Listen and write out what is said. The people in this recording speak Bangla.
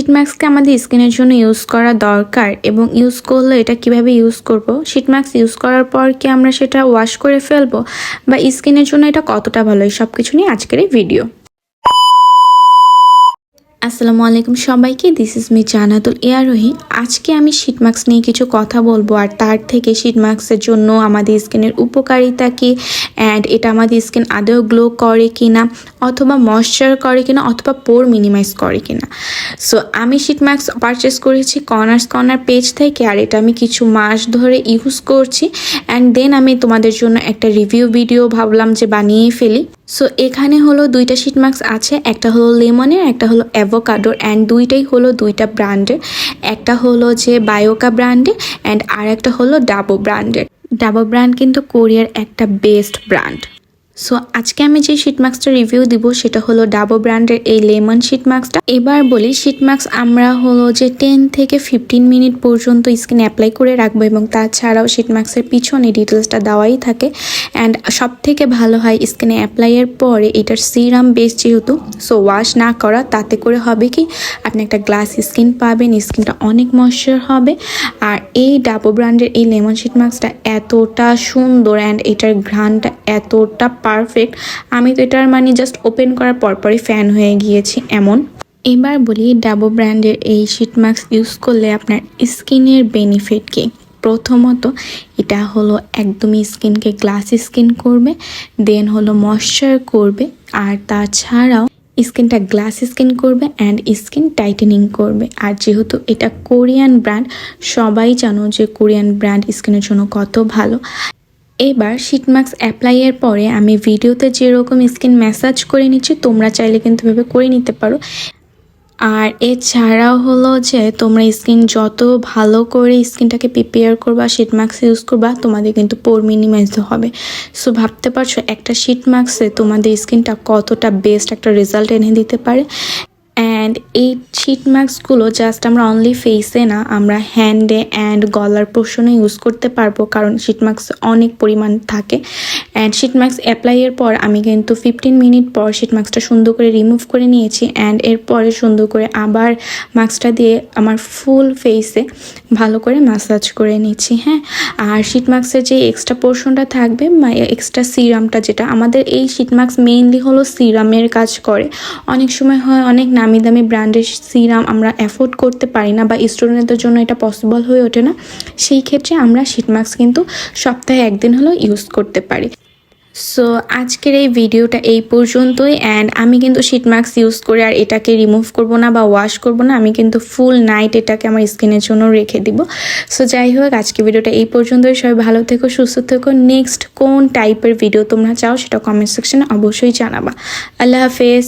শীট মাস্ককে আমাদের স্কিনের জন্য ইউজ করা দরকার এবং ইউজ করলে এটা কিভাবে ইউজ করব, শীট মাস্ক ইউজ করার পর কি আমরা সেটা ওয়াশ করে ফেলবো বা স্কিনের জন্য এটা কতটা ভালো, এই সব কিছু নিয়ে আজকের এই ভিডিও। আসসালামু আলাইকুম সবাইকে, দিস ইজ মি জান্নাতুল ইয়ারোহী। আজকে আমি শীট মাস্ক নিয়ে কিছু কথা বলবো, আর তার থেকে শীট মাস্কের জন্য আমাদের স্কিনের উপকারিতা কি, অ্যান্ড এটা আমাদের স্কিন আদৌ গ্লো করে কিনা, অথবা ময়শ্চার করে কিনা, অথবা পোর মিনিমাইজ করে কিনা। সো আমি শীট মাস্ক পারচেস করেছি কর্নার পেজ থেকে, আর এটা আমি কিছু মাস ধরে ইউজ করছি, অ্যান্ড দেন আমি তোমাদের জন্য একটা রিভিউ ভিডিও ভাবলাম যে বানিয়ে ফেলি। সো এখানে হলো দুইটা শীট মাস্ক আছে, একটা হলো লেমনের, একটা হলো অ্যাভোকাডোর, অ্যান্ড দুইটাই হলো দুইটা ব্র্যান্ডের। একটা হলো যে বায়োকা ব্র্যান্ডের অ্যান্ড আর একটা হলো ডাবো ব্র্যান্ডের। ডাবো ব্র্যান্ড কিন্তু কোরিয়ার একটা বেস্ট ব্র্যান্ড। সো আজকে আমি যে শীট মাস্কটা রিভিউ দিব সেটা হলো ডাবো ব্র্যান্ডের এই লেমন শীট মাস্কটা। এবার বলি, শীট মাস্ক আমরা হলো যে 10 থেকে 15 মিনিট পর্যন্ত স্কিনে অ্যাপ্লাই করে রাখবো, এবং তাছাড়াও শীট মাস্কের পিছনে ডিটেলসটা দেওয়াই থাকে। অ্যান্ড সব থেকে ভালো হয় স্কিনে অ্যাপ্লাইয়ের পরে এটার সিরাম বেস যেহেতু, সো ওয়াশ না করা, তাতে করে হবে কি আপনি একটা গ্লাস স্কিন পাবেন, স্কিনটা অনেক ময়শ্চার হবে। আর এই ডাবো ব্র্যান্ডের এই লেমন শীট মাস্কটা এতটা সুন্দর অ্যান্ড এটার ঘ্রাণটা এতটা পারফেক্ট, আমি তো এটার জাস্ট ওপেন করার পরপরই ফ্যান হয়ে গিয়েছি এমন। এবার বলি, ডাবো ব্র্যান্ডের এই শীট মাস্ক ইউজ করলে আপনার স্কিনের বেনিফিট কি। প্রথমত এটা হলো একদমই স্কিনকে গ্লাস স্কিন করবে, দেন হলো ময়শ্চার করবে, আর তাছাড়াও স্কিনটা গ্লাস স্কিন করবে অ্যান্ড স্কিন টাইটেনিং করবে। আর যেহেতু এটা কোরিয়ান ব্র্যান্ড, সবাই জানো যে কোরিয়ান ব্র্যান্ড স্কিনের জন্য কত ভালো। এবার শীট মাস্ক অ্যাপ্লাইয়ের পরে আমি ভিডিওতে যেরকম স্কিন ম্যাসাজ করে নিচ্ছি, তোমরা চাইলে কিন্তু এভাবে করে নিতে পারো। আর এছাড়াও হলো যে তোমরা স্কিন যত ভালো করে স্কিনটাকে প্রিপেয়ার করবা, শীট মাস্ক ইউজ করবা, তোমাদের কিন্তু পোর মিনিমাইজ হবে। সো ভাবতে পারছো একটা শীট মাস্কে তোমাদের স্কিনটা কতটা বেস্ট একটা রেজাল্ট এনে দিতে পারে। অ্যান্ড এই শীট মাস্কগুলো জাস্ট আমরা অনলি ফেসে না, আমরা হ্যান্ডে অ্যান্ড গলার পোর্শনে ইউজ করতে পারবো, কারণ শীট মাস্ক অনেক পরিমাণ থাকে। অ্যান্ড শীট মাস্ক অ্যাপ্লাইয়ের পর আমি কিন্তু 15 মিনিট পর শীট মাস্কটা সুন্দর করে রিমুভ করে নিয়েছি, অ্যান্ড এরপরে সুন্দর করে আবার মাস্কটা দিয়ে আমার ফুল ফেসে ভালো করে ম্যাসাজ করে নিচ্ছি। হ্যাঁ, আর শীট মাস্কের যে এক্সট্রা পোর্শনটা থাকবে, এক্সট্রা সিরামটা, যেটা আমাদের এই শীট মাস্ক মেইনলি হলো সিরামের কাজ করে। অনেক সময় হয় অনেক নামি দামি ব্র্যান্ডের সিরাম আমরা অ্যাফোর্ড করতে পারি না, বা স্টুডেন্টদের জন্য এটা পসিবল হয়ে ওঠে না, সেই ক্ষেত্রে আমরা শীট মাস্ক কিন্তু সপ্তাহে একদিন হলেও ইউজ করতে পারি। সো আজকের এই ভিডিওটা এই পর্যন্তই, অ্যান্ড আমি কিন্তু শীট মাস্ক ইউজ করে আর এটাকে রিমুভ করব না বা ওয়াশ করব না, আমি কিন্তু ফুল নাইট এটাকে আমার স্কিনের জন্য রেখে দিব। সো যাই হোক, আজকে ভিডিওটা এই পর্যন্তই। সবাই ভালো থেকো, সুস্থ থেকো। নেক্সট কোন টাইপের ভিডিও তোমরা চাও সেটা কমেন্ট সেকশনে অবশ্যই জানাবা। আল্লাহ হাফেজ।